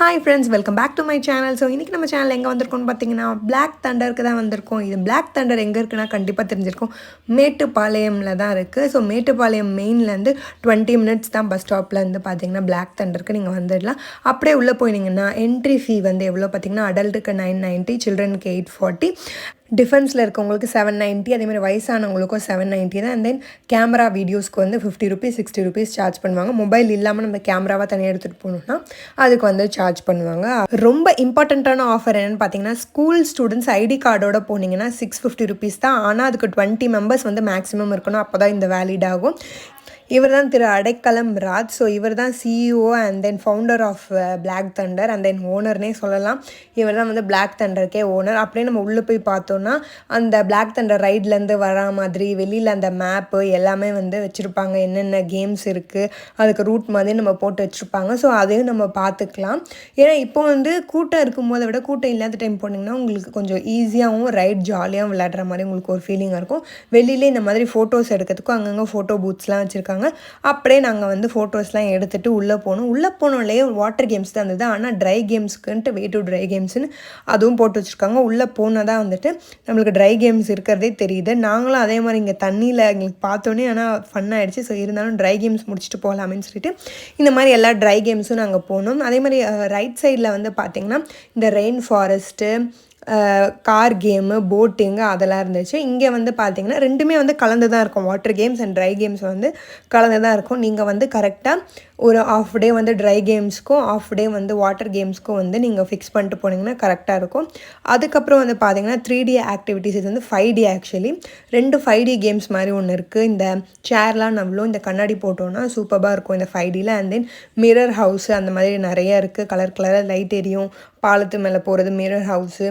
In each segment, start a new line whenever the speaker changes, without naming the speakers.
Hi friends, welcome back to my channel. So இன்னைக்கு நம்ம channel எங்க வந்திருக்கோம்னு பாத்தீங்கன்னா Black Thunderக்கு தான் வந்திருக்கோம். இது Black Thunder எங்க இருக்குன்னா கண்டிப்பா தெரிஞ்சிருக்கும். மேட்டுப்பாளையம்ல தான் இருக்கு. So மேட்டுப்பாளையம் மெயின்ல இருந்து 20 minutes தான் பஸ் ஸ்டாப்ல இருந்து பாத்தீங்கன்னா Black Thunderக்கு நீங்க வந்துடலாம். அப்படியே உள்ள போயினீங்கன்னா என்ட்ரி ஃபீ வந்து எவ்வளவு பாத்தீங்கன்னா அடல்ட்டுக்கு 990, சில்ட்ரனுக்கு 840. டிஃபென்ஸில் இருக்கவங்களுக்கு 790, அதேமாதிரி வயசானவங்களுக்கும் 790 தான். அண்ட் தென் கேமரா வீடியோஸ்க்கு வந்து 50 rupees 60 rupees சார்ஜ் பண்ணுவாங்க. மொபைல் இல்லாமல் நம்ம கேமராவாக தனியாக எடுத்துகிட்டு போகணுன்னா அதுக்கு வந்து சார்ஜ் பண்ணுவாங்க. ரொம்ப இம்பார்ட்டண்ட்டான ஆஃபர் என்னென்னு பார்த்தீங்கன்னா, ஸ்கூல் ஸ்டூடெண்ட்ஸ் ஐடி கார்டோட போனீங்கன்னா 650 rupees தான். ஆனால் அதுக்கு 20 members வந்து மேக்ஸிமம் இருக்கணும். அப்போ தான் இந்த வேலிட் ஆகும். இவர் தான் திரு அடைக்கலம் ராஜ். ஸோ இவர் தான் CEO and then founder of Black Thunder and then ஓனர்னே சொல்லலாம். இவர் தான் வந்து Black Thunderக்கே ஓனர். அப்படியே நம்ம உள்ளே போய் பார்த்தோன்னா அந்த Black Thunder ரைட்லேருந்து வரா மாதிரி வெளியில் அந்த மேப்பு எல்லாமே வந்து வச்சுருப்பாங்க. என்னென்ன கேம்ஸ் இருக்குது அதுக்கு ரூட் மாதிரி நம்ம போட்டு வச்சுருப்பாங்க. ஸோ அதையும் நம்ம பார்த்துக்கலாம். ஏன்னா இப்போ வந்து கூட்டம் இருக்கும்போதை விட கூட்டம் இல்லாத டைம் போனீங்கன்னா உங்களுக்கு கொஞ்சம் ஈஸியாகவும் ரைட் ஜாலியாகவும் விளையாடுற மாதிரி உங்களுக்கு ஒரு ஃபீலிங்காக இருக்கும். வெளியிலே இந்த மாதிரி ஃபோட்டோஸ் எடுக்கிறதுக்கும் அங்கங்கே ஃபோட்டோ பூத்ஸ்லாம் வச்சுருக்காங்க. அப்படியே நாங்கள் வந்து ஃபோட்டோஸ்லாம் எடுத்துகிட்டு உள்ளே போனோம்லேயே வாட்டர் கேம்ஸ் தான் இருந்தது. ஆனால் ட்ரை கேம்ஸ்க்குன்ட்டு வே டு ட்ரை கேம்ஸ்னு அதுவும் போட்டு வச்சுருக்காங்க. உள்ளே போனதாக வந்துட்டு நம்மளுக்கு ட்ரை கேம்ஸ் இருக்கிறதே தெரியுது. நாங்களும் அதே மாதிரி இங்கே தண்ணியில் எங்களுக்கு பார்த்தோன்னே ஆனால் ஃபன் ஆகிடுச்சு. ஸோ இருந்தாலும் ட்ரை கேம்ஸ் முடிச்சுட்டு போகலாமேன்னு சொல்லிட்டு இந்த மாதிரி எல்லா ட்ரை கேம்ஸும் நாங்கள் போனோம். அதே மாதிரி ரைட் சைடில் வந்து பார்த்திங்கன்னா இந்த rain forest, car game, boating அதெல்லாம் இருந்துச்சு. இங்கே வந்து பார்த்திங்கன்னா ரெண்டுமே வந்து கலந்து தான் இருக்கும். Water games and try games வந்து கலந்து தான் இருக்கும். நீங்கள் வந்து கரெக்டாக ஒரு ஆஃப் டே வந்து ட்ரை கேம்ஸ்க்கும் ஆஃப் டே வந்து வாட்டர் கேம்ஸ்க்கும் வந்து நீங்கள் ஃபிக்ஸ் பண்ணிட்டு போனீங்கன்னா கரெக்டாக இருக்கும். அதுக்கப்புறம் வந்து பார்த்திங்கன்னா 3D ஆக்டிவிட்டீஸ். இது வந்து 5D ஆக்சுவலி. 2 5D கேம்ஸ் மாதிரி ஒன்று இருக்குது. இந்த சேர்லாம் நம்மளும் இந்த கண்ணாடி போட்டோன்னா சூப்பராக இருக்கும் இந்த 5Dயில். அண்ட் தென் மிரர் ஹவுஸு அந்த மாதிரி நிறையா இருக்குது. கலர் கலராக லைட் எரியும். பாலத்து மேலே போகிறது மிரர் ஹவுஸு.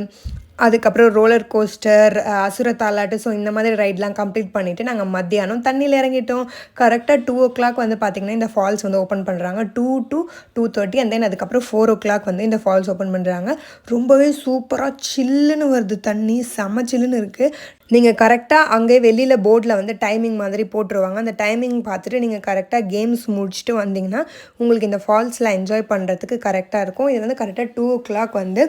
அதுக்கப்புறம் ரோலர் கோஸ்டர், அசுர தாலாட்டு. ஸோ இந்த மாதிரி ரைட்லாம் கம்ப்ளீட் பண்ணிவிட்டு நாங்கள் மத்தியானம் தண்ணியில் இறங்கிட்டோம். கரெக்டாக 2 o'clock வந்து பார்த்திங்கன்னா இந்த ஃபால்ஸ் வந்து ஓப்பன் பண்ணுறாங்க. 2 to 2:30 அண்ட் தென் அதுக்கப்புறம் 4 o'clock வந்து இந்த ஃபால்ஸ் ஓப்பன் பண்ணுறாங்க. ரொம்பவே சூப்பராக சில்லுன்னு வருது தண்ணி. செம சில்லுன்னு இருக்குது. நீங்கள் கரெக்டாக அங்கே வெளியில் போர்டில் வந்து டைமிங் மாதிரி போட்டுருவாங்க. அந்த டைமிங் பார்த்துட்டு நீங்கள் கரெக்டாக கேம்ஸ் முடிச்சுட்டு வந்தீங்கன்னா உங்களுக்கு இந்த ஃபால்ஸில் என்ஜாய் பண்ணுறதுக்கு கரெக்டாக இருக்கும். இது வந்து கரெக்டாக 2 o'clock வந்து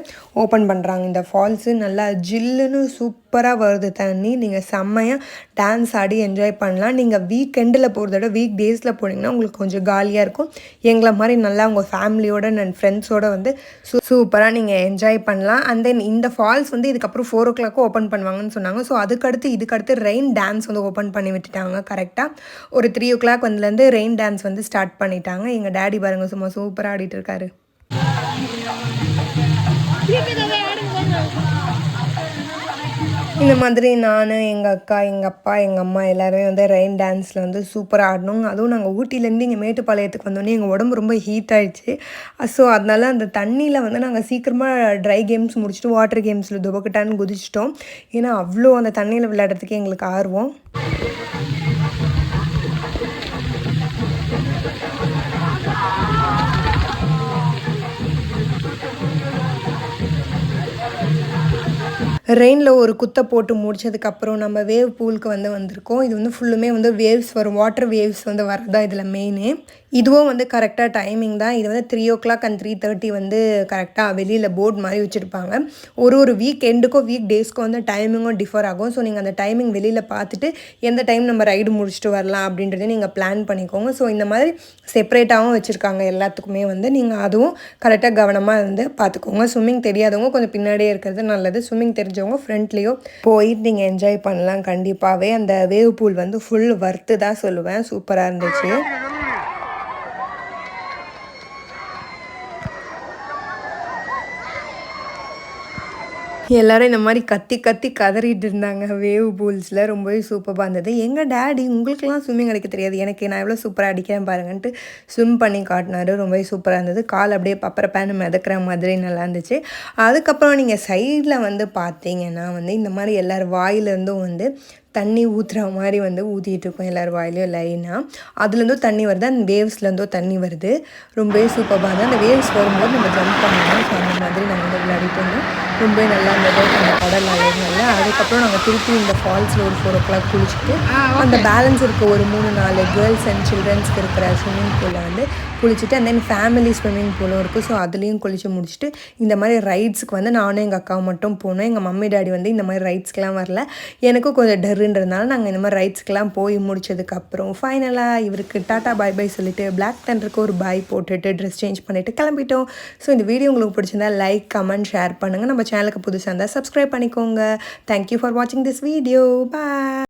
ஓப்பன் பண்ணுறாங்க. இந்த ஃபால்ஸு நல்லா ஜில்லுன்னு சூப்பராக வருது தண்ணி. நீங்கள் செம்மையாக டான்ஸ் ஆடி என்ஜாய் பண்ணலாம். நீங்கள் வீக்கெண்டில் போகிறத விட வீக் டேஸில் போனீங்கன்னா உங்களுக்கு கொஞ்சம் காலியாக இருக்கும். எங்களை மாதிரி நல்லா உங்கள் ஃபேமிலியோட அண்ட் ஃப்ரெண்ட்ஸோடு வந்து சூப்பராக நீங்கள் என்ஜாய் பண்ணலாம். அண்ட் தென் இந்த ஃபால்ஸ் வந்து இதுக்கப்புறம் 4 o'clock ஓப்பன் பண்ணுவாங்கன்னு சொன்னாங்க. ஸோ இதுக்கடுத்து ரெயின் டான்ஸ் வந்து ஓப்பன் பண்ணி விட்டுட்டாங்க. கரெக்டாக ஒரு 3 o'clock வந்துலேருந்து ரெயின் டான்ஸ் வந்து ஸ்டார்ட் பண்ணிட்டாங்க. எங்கள் டேடி பாருங்க சும்மா சூப்பராக ஆடிட்டு இருக்காரு. இந்த மாதிரி நான், எங்கள் அக்கா, எங்கள் அப்பா, எங்கள் அம்மா எல்லாருமே வந்து ரெயின் டான்ஸில் வந்து சூப்பராக ஆடணும். அதுவும் நாங்கள் ஊட்டிலேருந்து இங்கே மேட்டுப்பாளையத்துக்கு வந்தோடனே எங்கள் உடம்பு ரொம்ப ஹீட் ஆகிடுச்சு. ஸோ அதனால அந்த தண்ணியில் வந்து நாங்கள் சீக்கிரமாக ட்ரை கேம்ஸ் முடிச்சுட்டு வாட்டர் கேம்ஸில் துபக்கட்டான்னு குதிச்சிட்டோம். ஏன்னா அவ்வளோ அந்த தண்ணியில் விளையாடுறதுக்கு எங்களுக்கு ஆர்வம். ரெயினில் ஒரு குத்தை போட்டு முடிச்சதுக்கப்புறம் நம்ம வேவ் பூலுக்கு வந்து வந்திருக்கோம். இது வந்து ஃபுல்லுமே வந்து வேவ்ஸ் வரும். வாட்டர் வேவ்ஸ் வந்து வரதான் இதில் மெயினு. இதுவும் வந்து கரெக்டாக டைமிங் தான். இது வந்து 3 o'clock அண்ட் 3:30 வந்து கரெக்டாக வெளியில் போர்டு மாதிரி வச்சுருப்பாங்க. ஒரு வீக் எண்டுக்கும் வீக் டேஸ்க்கும் வந்து டைமிங்கும் டிஃபர் ஆகும். ஸோ நீங்கள் அந்த டைமிங் வெளியில் பார்த்துட்டு எந்த டைம் நம்ம ரைடு முடிச்சுட்டு வரலாம் அப்படின்றதையும் நீங்கள் பிளான் பண்ணிக்கோங்க. ஸோ இந்த மாதிரி செப்பரேட்டாகவும் வச்சுருக்காங்க எல்லாத்துக்குமே வந்து. நீங்கள் அதுவும் கரெக்டாக கவனமாக வந்து பார்த்துக்கோங்க. ஸ்விம்மிங் தெரியாதவங்க கொஞ்சம் பின்னாடியே இருக்கிறது நல்லது. ஸ்விம்மிங் தெரிஞ்சவங்க ஃப்ரண்ட்லேயோ போயிட்டு நீங்கள் என்ஜாய் பண்ணலாம். கண்டிப்பாகவே அந்த வேவ் பூல் வந்து ஃபுல் வர்த்து தான் சொல்லுவேன். சூப்பராக இருந்துச்சு. எல்லோரும் இந்த மாதிரி கத்தி கத்தி கதறிட்டு இருந்தாங்க வேவ் பூல்ஸில். ரொம்பவே சூப்பராக இருந்தது. எங்கள் டேடி உங்களுக்கெல்லாம் ஸ்விம்மிங் அடிக்க தெரியாது, எனக்கு நான் எவ்வளோ சூப்பராக அடிக்கிறேன் பாருங்கன்ட்டு ஸ்விம் பண்ணி காட்டினார். ரொம்பவே சூப்பராக இருந்தது. கால் அப்படியே பப்பரப்பேன்னு மிதக்கிற மாதிரி நல்லா இருந்துச்சு. அதுக்கப்புறம் நீங்கள் சைடில் வந்து பார்த்தீங்கன்னா வந்து இந்த மாதிரி எல்லோரும் வாயிலேருந்தும் வந்து தண்ணி ஊற்றுற மாதிரி வந்து ஊற்றிட்டு இருக்கோம். எல்லோரும் வாயிலையும் லைனாக அதுலேருந்தும் தண்ணி வருது. அந்த வேவ்ஸ்லேருந்தும் தண்ணி வருது. ரொம்பவே சூப்பராக இருந்தது. அந்த வேவ்ஸ் வரும்போது நம்ம ஜம்ப் பண்ணணும். ஸோ அந்த மாதிரி நாங்கள் வந்து விளையாடிட்டு இருந்தோம். ரொம்பவே நல்லா இருந்தது அந்த கடல் அலைகள்ல. அதுக்கப்புறம் நாங்கள் திருப்பி இந்த ஃபால்ஸில் ஒரு 4 o'clock குளிச்சுட்டு அந்த பேலன்ஸ் இருக்க ஒரு 3-4 கேர்ள்ஸ் அண்ட் சில்ட்ரன்ஸ்க்கு இருக்கிற ஸ்விம்மிங் பூலில் வந்து குளிச்சுட்டு அண்ட் தென் ஃபேமிலி ஸ்விம்மிங் பூலும் இருக்குது. ஸோ அதுலேயும் குளித்து முடிச்சுட்டு இந்த மாதிரி ரைட்ஸுக்கு வந்து நானும் எங்கள் அக்காவும் மட்டும் போனோம். எங்கள் மம்மி டாடி வந்து இந்த மாதிரி ரைட்ஸ்க்கெலாம் வரல. எனக்கும் கொஞ்சம் டர்ன்றதுனால நாங்கள் இந்த மாதிரி ரைட்ஸ்க்கெலாம் போய் முடிச்சதுக்கப்புறம் ஃபைனலாக இவருக்கு டாட்டா பாய் பாய் சொல்லிவிட்டு பிளாக் தண்டருக்கு ஒரு பாய் போட்டுட்டு ட்ரெஸ் சேஞ்ச் பண்ணிவிட்டு கிளம்பிட்டோம். ஸோ இந்த வீடியோ உங்களுக்கு பிடிச்சிருந்தா லைக், கமெண்ட், ஷேர் பண்ணுங்கள். நம்ம சேனலுக்கு புதுசாக இருந்தால் சப்ஸ்கிரைப் பண்ணிக்கோங்க. தேங்க்யூ ஃபார் வாட்சிங் திஸ் வீடியோ. பாய்.